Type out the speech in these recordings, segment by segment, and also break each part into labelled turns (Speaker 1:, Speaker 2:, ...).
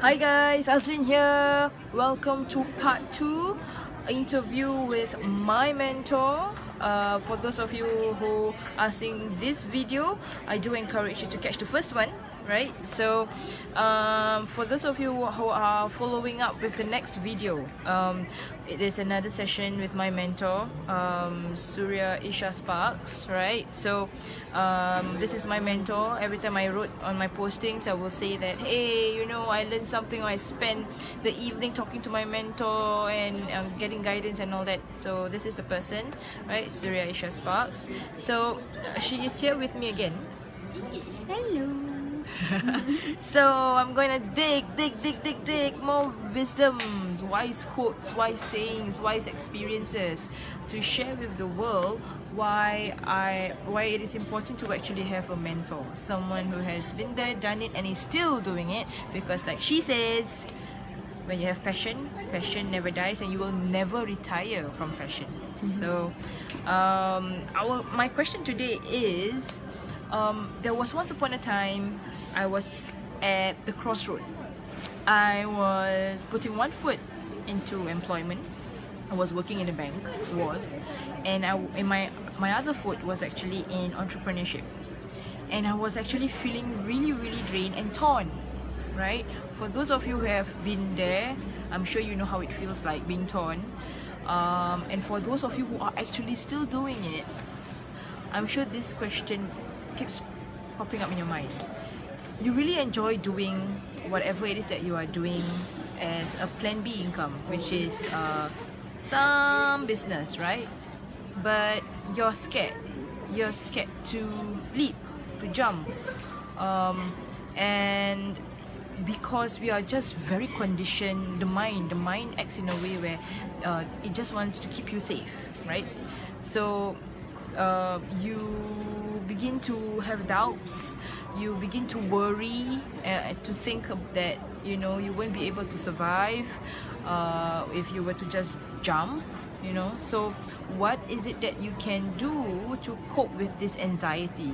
Speaker 1: Hi guys, Aslin here. Welcome to part 2 interview with my mentor. For those of you who are seeing this video, I do encourage you to catch the first one, right? So for those of you who are following up with the next video, it is another session with my mentor, Surya Isha Sparks, right? So this is my mentor. Every time I wrote on my postings, I will say that, hey, you know, I learned something, or I spent the evening talking to my mentor and getting guidance and all that. So this is the person, right? Surya Isha Sparks. So she is here with me again.
Speaker 2: Hello.
Speaker 1: So I'm going to dig more wisdoms, wise quotes, wise sayings, wise experiences to share with the world why it is important to actually have a mentor, someone who has been there, done it, and is still doing it. Because like she says, when you have passion never dies, and you will never retire from passion. So my question today is, there was once upon a time I was at the crossroad. I was putting one foot into employment. I was working in a bank, and my other foot was actually in entrepreneurship. And I was actually feeling really drained and torn, right? For those of you who have been there, I'm sure you know how it feels like being torn. And for those of you who are actually still doing it, I'm sure this question keeps popping up in your mind. You really enjoy doing whatever it is that you are doing as a plan B income, which is some business, right? But you're scared to leap, to jump, and because we are just very conditioned, the mind acts in a way where it just wants to keep you safe, right? So you begin to have doubts, you begin to worry, to think that, you know, you won't be able to survive if you were to just jump, you know. So what is it that you can do to cope with this anxiety?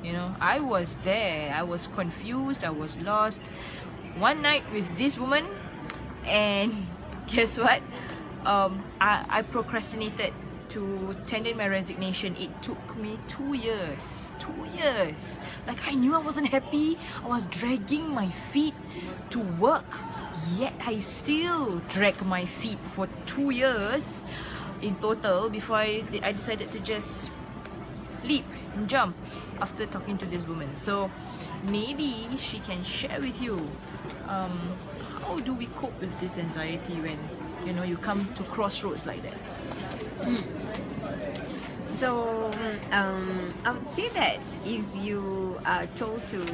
Speaker 1: You know, I was there, I was confused, I was lost. One night with this woman, and guess what? I procrastinated to tender my resignation. It took me 2 years. 2 years. Like, I knew I wasn't happy. I was dragging my feet to work, yet I still dragged my feet for 2 years in total before I decided to just leap and jump after talking to this woman. So maybe she can share with you, how do we cope with this anxiety when, you know, you come to crossroads like that?
Speaker 2: So, I would say that if you are told to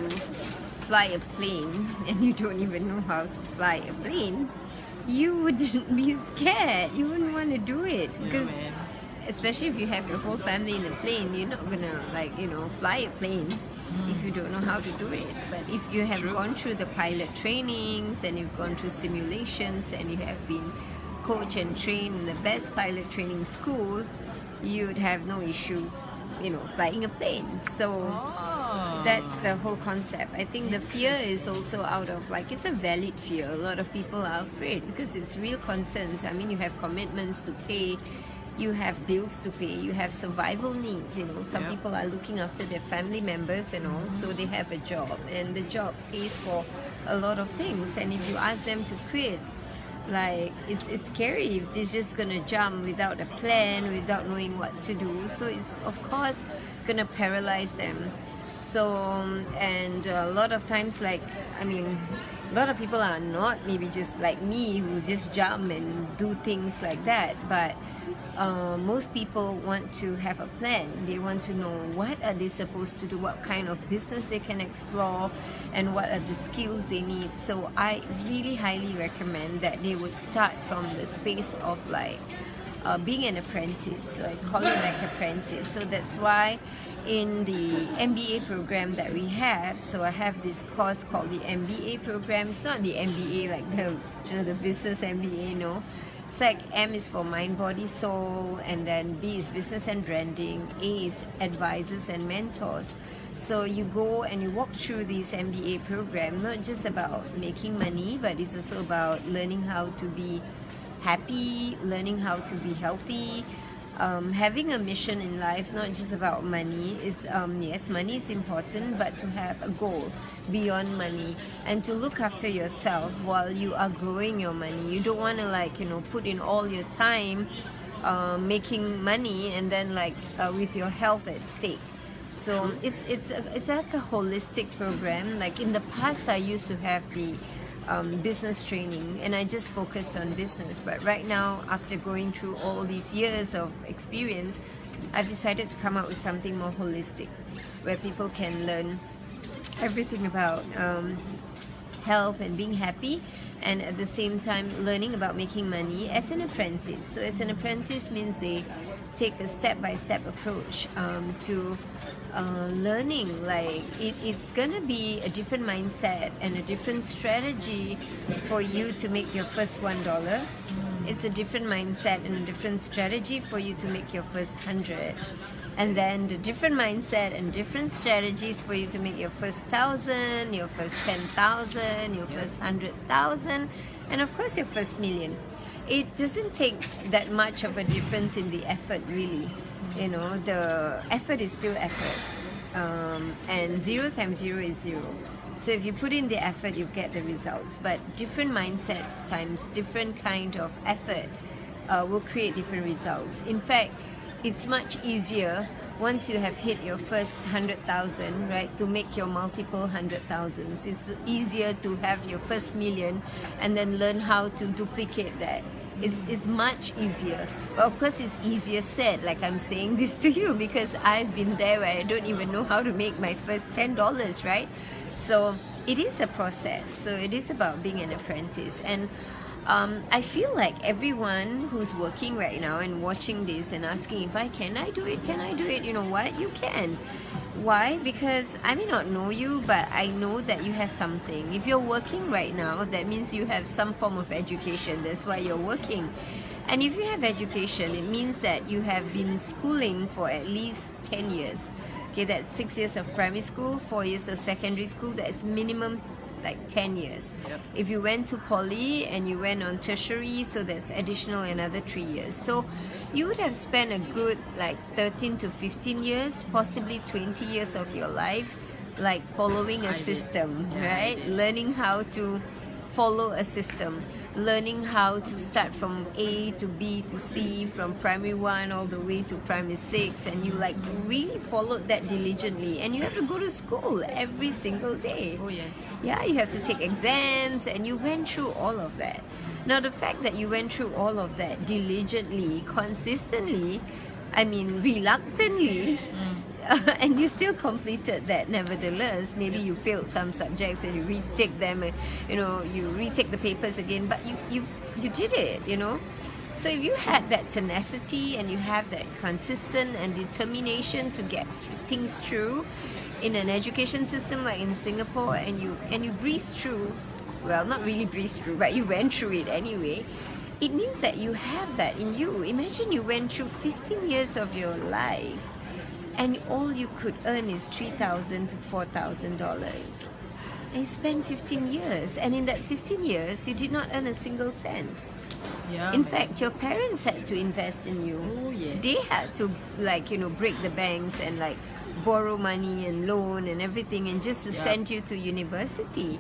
Speaker 2: fly a plane and you don't even know how to fly a plane, you would be scared. You wouldn't want to do it because, especially if you have your whole family in a plane, you're not gonna, like, you know, fly a plane if you don't know how to do it. But if you have gone through the pilot trainings and you've gone through simulations and you have been coached and trained in the best pilot training school, you'd have no issue, you know, flying a plane. So that's the whole concept. I think the fear is also out of, like, it's a valid fear. A lot of people are afraid because it's real concerns. I mean, you have commitments to pay, you have bills to pay, you have survival needs, you know. Some people are looking after their family members and all, so they have a job, and the job pays for a lot of things. And if you ask them to quit, like, it's scary if they're just gonna jump without a plan, without knowing what to do. So it's of course gonna paralyze them. So and a lot of times, like, I mean, a lot of people are not maybe just like me who just jump and do things like that, but most people want to have a plan. They want to know what are they supposed to do, what kind of business they can explore, and what are the skills they need. So I really highly recommend that they would start from the space of, like, being an apprentice. So I call it like apprentice. So that's why in the MBA program that we have, so I have this course called the MBA program. It's not the MBA like the business MBA, no. It's like M is for mind, body, soul, and then B is business and branding, A is advisors and mentors. So you go and you walk through this MBA program, not just about making money, but it's also about learning how to be happy, learning how to be healthy, having a mission in life, not just about money. It's yes, money is important, but to have a goal beyond money and to look after yourself while you are growing your money. You don't want to put in all your time making money and then with your health at stake. So it's like a holistic program. Like in the past, I used to have the business training and I just focused on business, but right now, after going through all these years of experience, I've decided to come up with something more holistic where people can learn everything about health and being happy, and at the same time learning about making money as an apprentice. So as an apprentice means they take a step-by-step approach to learning. It's gonna be a different mindset and a different strategy for you to make your first $1. It's a different mindset and a different strategy for you to make your first 100, and then the different mindset and different strategies for you to make your first 1,000, your first 10,000, your first 100,000, and of course your first million. It doesn't take that much of a difference in the effort, really. The effort is still effort, and 0 times 0 is 0. So if you put in the effort, you get the results. But different mindsets times different kind of effort will create different results. In fact, it's much easier once you have hit your first 100,000, right, to make your multiple 100,000s. It's easier to have your first million and then learn how to duplicate that. It's much easier. But of course, it's easier said, like I'm saying this to you, because I've been there where I don't even know how to make my first $10, right? So it is a process. So it is about being an apprentice. And I feel like everyone who's working right now and watching this and asking if can I do it? You know what? You can. Why? Because I may not know you, but I know that you have something. If you're working right now, that means you have some form of education. That's why you're working. And if you have education, it means that you have been schooling for at least 10 years. Okay, that's 6 years of primary school, 4 years of secondary school. That's minimum 10 years.
Speaker 1: Yep.
Speaker 2: If you went to poly and you went on tertiary, so that's additional another 3 years. So you would have spent a good 13 to 15 years, possibly 20 years of your life following a system, right? Learning how to follow a system, learning how to start from A to B to C, from primary 1 all the way to primary 6, and you really followed that diligently, and you have to go to school every single day.
Speaker 1: Oh yes.
Speaker 2: Yeah, you have to take exams, and you went through all of that. Now the fact that you went through all of that diligently, consistently, reluctantly, and you still completed that nevertheless. Maybe you failed some subjects and you retake them, you retake the papers again, but you did it, So if you had that tenacity and you have that consistent and determination to get things through in an education system like in Singapore, and you breezed through, well, not really breezed through, but you went through it anyway, it means that you have that in you. Imagine you went through 15 years of your life and all you could earn is $3,000 to $4,000. And you spent 15 years, and in that 15 years, you did not earn a single cent.
Speaker 1: Yeah.
Speaker 2: In fact, your parents had to invest in you.
Speaker 1: Oh yes.
Speaker 2: They had to break the banks and borrow money and loan and everything, and just to send you to university.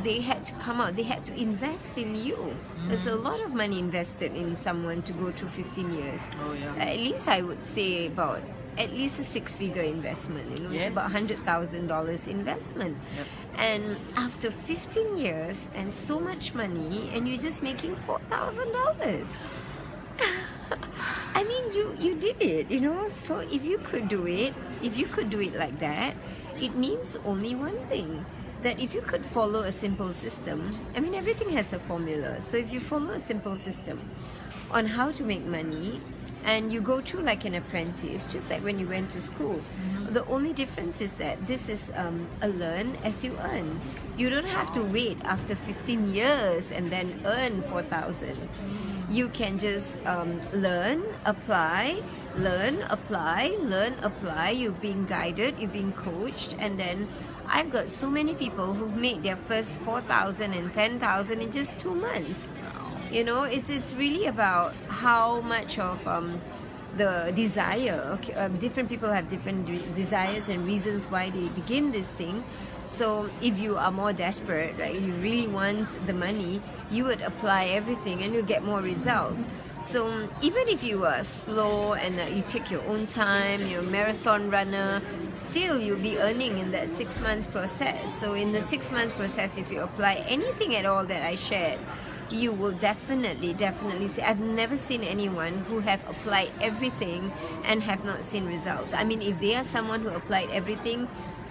Speaker 2: They had to come out, they had to invest in you. There's a lot of money invested in someone to go through 15 years.
Speaker 1: Oh yeah.
Speaker 2: At least I would say about at least a 6-figure investment. It's about $100,000 investment.
Speaker 1: Yep.
Speaker 2: And after 15 years and so much money, and you're just making $4,000. You did it, So if you could do it like that, it means only one thing. That if you could follow a simple system, everything has a formula. So if you follow a simple system on how to make money, and you go through like an apprentice, just like when you went to school. The only difference is that this is a learn as you earn. You don't have to wait after 15 years and then earn 4,000. You can just learn, apply, learn, apply, learn, apply. You're being guided, you're being coached, and then I've got so many people who've made their first 4,000 and 10,000 in just 2 months. You know, it's really about how much of the desire. Different people have different desires and reasons why they begin this thing. So if you are more desperate, like you really want the money, you would apply everything and you get more results. So even if you are slow and you take your own time, you're a marathon runner, still you'll be earning in that 6 months process. So in the 6 months process, if you apply anything at all that I shared, you will definitely see. I've never seen anyone who have applied everything and have not seen results. I mean, if they are someone who applied everything,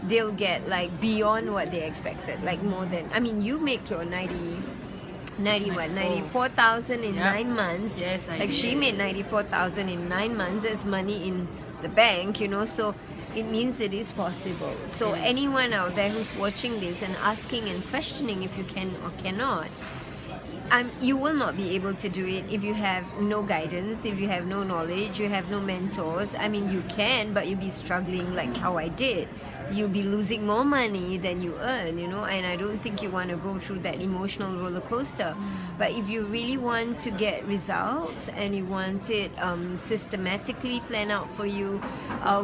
Speaker 2: they'll get like beyond what they expected, like more than, I mean, you make your 94,000 in 9 months.
Speaker 1: Yes, I
Speaker 2: like
Speaker 1: did.
Speaker 2: she made 94,000 in 9 months. There's money in the bank, you know, so it means it is possible. So
Speaker 1: Yes.
Speaker 2: anyone out there who's watching this and asking and questioning if you can or cannot, you will not be able to do it if you have no guidance, if you have no knowledge, you have no mentors. I mean, you can, but you'll be struggling like how I did. You'll be losing more money than you earn, you know, and I don't think you want to go through that emotional roller coaster. But if you really want to get results and you want it systematically planned out for you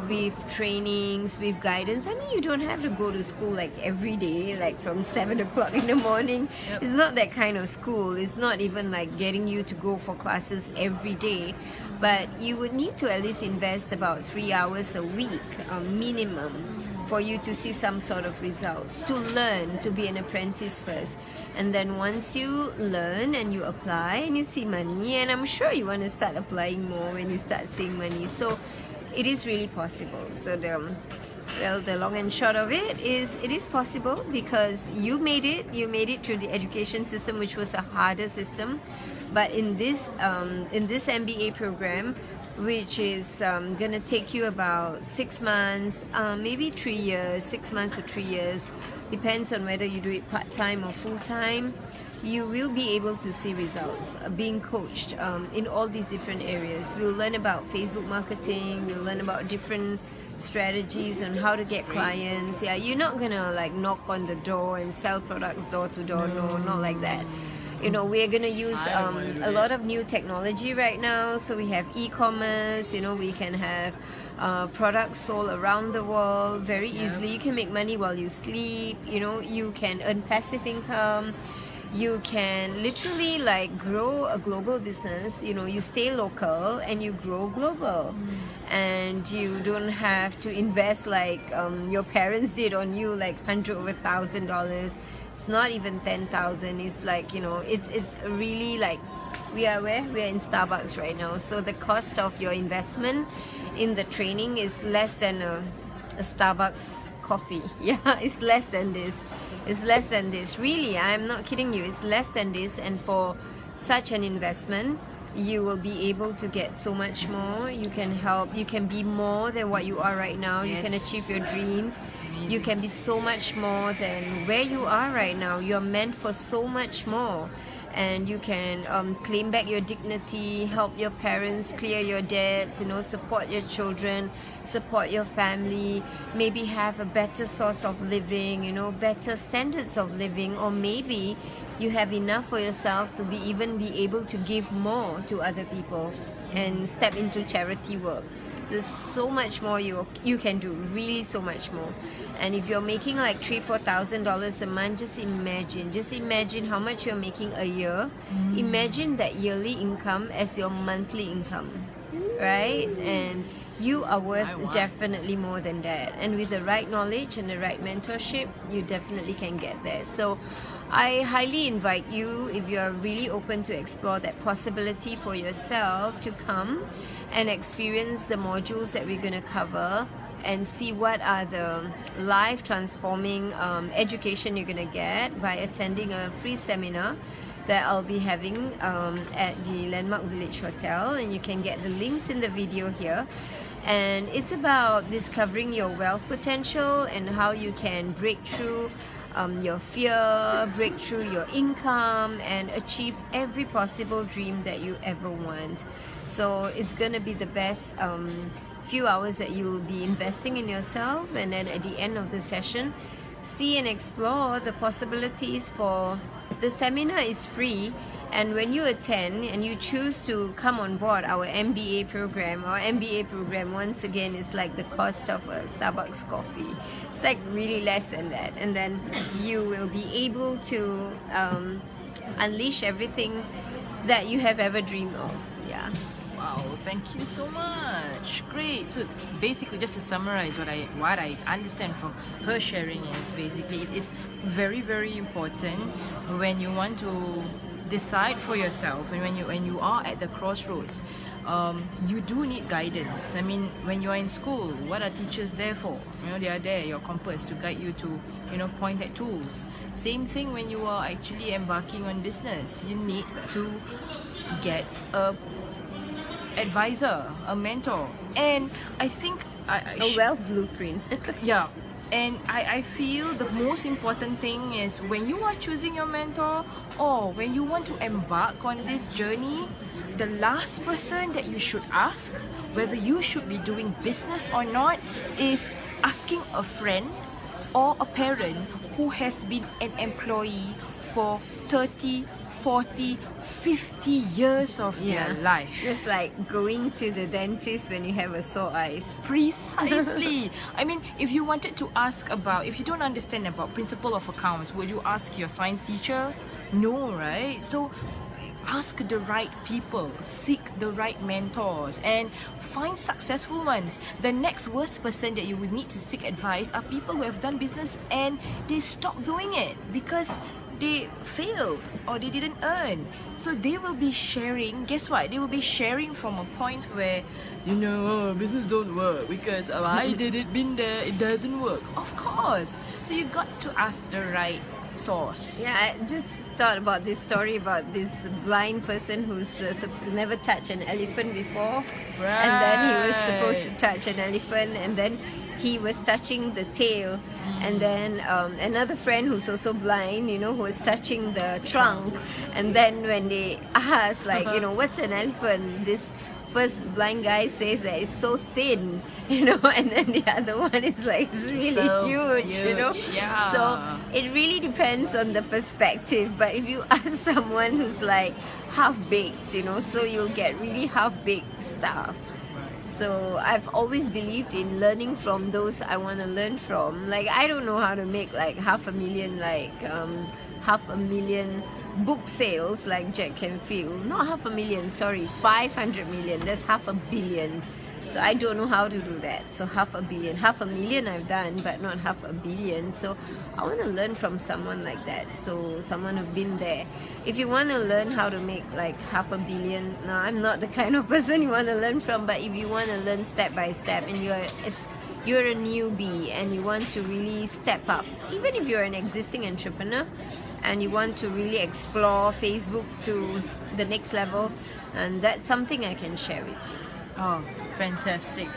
Speaker 2: with trainings, with guidance, I mean, you don't have to go to school like every day, like from 7 o'clock in the morning.
Speaker 1: Yep.
Speaker 2: It's not that kind of school. It's not even like getting you to go for classes every day, but you would need to at least invest about 3 hours a week minimum for you to see some sort of results, to learn, to be an apprentice first. And then once you learn and you apply and you see money, and I'm sure you want to start applying more when you start seeing money. So it is really possible. So the long and short of it is possible because you made it through the education system, which was a harder system. But in this MBA program, which is gonna take you about 6 months, maybe 3 years, 6 months or 3 years, depends on whether you do it part-time or full-time, you will be able to see results being coached in all these different areas. We'll learn about Facebook marketing, we'll learn about different strategies on how to get clients. Yeah, you're not gonna like knock on the door and sell products door to door. No, not like that. You know, we're gonna use a lot of new technology right now. So we have e-commerce, you know, we can have products sold around the world very easily. You can make money while you sleep, you know, you can earn passive income. You can literally like grow a global business. You know, you stay local and you grow global, and you don't have to invest like your parents did on you, like $100 over $1,000. It's not even 10,000. It's like, you know, it's really like, we are in Starbucks right now. So the cost of your investment in the training is less than a Starbucks coffee. Yeah, it's less than this. It's less than this. Really, I'm not kidding you. It's less than this, and for such an investment, you will be able to get so much more. You can help. You can be more than what you are right now. You can achieve your dreams. You can be so much more than where you are right now. You're meant for so much more. And you can claim back your dignity, help your parents clear your debts, you know, support your children, support your family, maybe have a better source of living, you know, better standards of living, or maybe you have enough for yourself to be able to give more to other people and step into charity work. There's so much more you can do, really so much more. And if you're making like $3,000-4,000 a month, just imagine how much you're making a year. Imagine that yearly income as your monthly income, right? And you are worth definitely more than that. And with the right knowledge and the right mentorship, you definitely can get there. So I highly invite you, if you are really open to explore that possibility for yourself, to come and experience the modules that we're going to cover and see what are the life transforming education you're going to get by attending a free seminar that I'll be having at the Landmark Village Hotel, and you can get the links in the video here. And it's about discovering your wealth potential and how you can break through your fear, break through your income, and achieve every possible dream that you ever want. So it's gonna be the best few hours that you will be investing in yourself, and then at the end of the session, see and explore the possibilities. For the seminar is free, and when you attend and you choose to come on board our MBA program, once again is like the cost of a Starbucks coffee. It's like really less than that, and then you will be able to unleash everything that you have ever dreamed of. Yeah.
Speaker 1: Wow, thank you so much. Great. So basically, just to summarize what I understand from her sharing is basically it is very, very important when you want to decide for yourself, and when you are at the crossroads, you do need guidance. I mean, when you are in school, what are teachers there for? They are there, your compass, to guide you to point at tools. Same thing when you are actually embarking on business. You need to get a advisor, a mentor, and I think
Speaker 2: A wealth blueprint.
Speaker 1: yeah. And I feel the most important thing is when you are choosing your mentor, or when you want to embark on this journey, the last person that you should ask whether you should be doing business or not is asking a friend or a parent who has been an employee for 30, 40, 50 years of their life.
Speaker 2: Just like going to the dentist when you have a sore eyes.
Speaker 1: Precisely. I mean, if you wanted to ask about, if you don't understand about principle of accounts, would you ask your science teacher? No, right? So ask the right people, seek the right mentors, and find successful ones. The next worst person that you would need to seek advice are people who have done business and they stopped doing it because they failed or they didn't earn. So they will be sharing, guess what? They will be sharing from a point where, business don't work because I did it, been there, it doesn't work. Of course. So you got to ask the right source.
Speaker 2: Yeah, I just thought about this story about this blind person who's never touched an elephant before.
Speaker 1: Right.
Speaker 2: And then he was supposed to touch an elephant, and then he was touching the tail, and then another friend who's also blind, who was touching the trunk. And then when they asked, like, what's an elephant, this first blind guy says that it's so thin, and then the other one is like, it's really
Speaker 1: So
Speaker 2: huge,
Speaker 1: Yeah.
Speaker 2: So it really depends on the perspective. But if you ask someone who's like half-baked, so you'll get really half-baked stuff. So I've always believed in learning from those I want to learn from. Like, I don't know how to make like 500,000 book sales like Jack Canfield. Not 500,000, sorry, 500 million. That's 500 million. So I don't know how to do that. So 500 million. 500,000 I've done, but not 500 million. So I want to learn from someone like that. So someone who's been there. If you want to learn how to make like 500 million, no, I'm not the kind of person you want to learn from. But if you want to learn step by step, and you're a newbie and you want to really step up, even if you're an existing entrepreneur and you want to really explore Facebook to the next level, and that's something I can share with you.
Speaker 1: Oh, fantastic.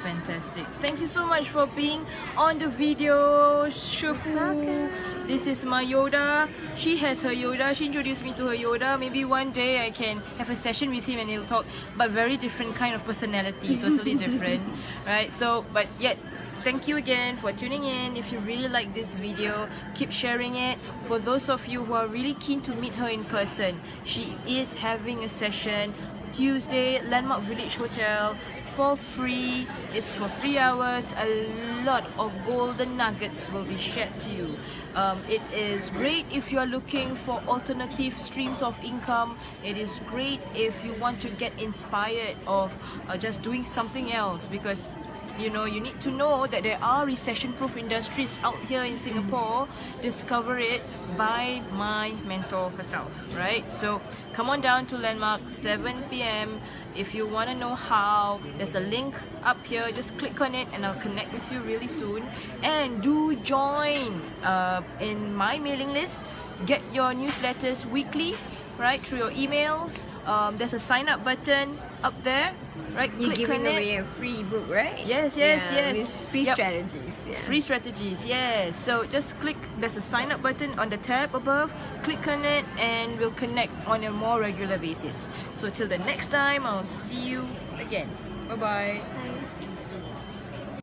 Speaker 1: Thank you so much for being on the video, Shufu.
Speaker 2: welcome.
Speaker 1: This is my Yoda. She has her Yoda. She introduced me to her Yoda. Maybe one day I can have a session with him and he'll talk, but very different kind of personality, totally different, right? So, but yet, thank you again for tuning in. If you really like this video, keep sharing it. For those of you who are really keen to meet her in person, she is having a session Tuesday, Landmark Village Hotel, for free. It's for 3 hours. A lot of golden nuggets will be shared to you. It is great if you are looking for alternative streams of income. It is great if you want to get inspired of just doing something else, because you need to know that there are recession-proof industries out here in Singapore. Discover it by my mentor herself, right? So come on down to Landmark, 7 p.m. If you want to know how, there's a link up here. Just click on it and I'll connect with you really soon. And do join in my mailing list. Get your newsletters weekly. right, through your emails. There's a sign up button up there, right?
Speaker 2: You're
Speaker 1: Click
Speaker 2: giving
Speaker 1: on it.
Speaker 2: away a free book, right?
Speaker 1: Yes,
Speaker 2: With free
Speaker 1: Yep.
Speaker 2: strategies. Yeah.
Speaker 1: Free strategies, yes. So just click, there's a sign up button on the tab above. Click on it and we'll connect on a more regular basis. So till the next time, I'll see you again. Bye bye.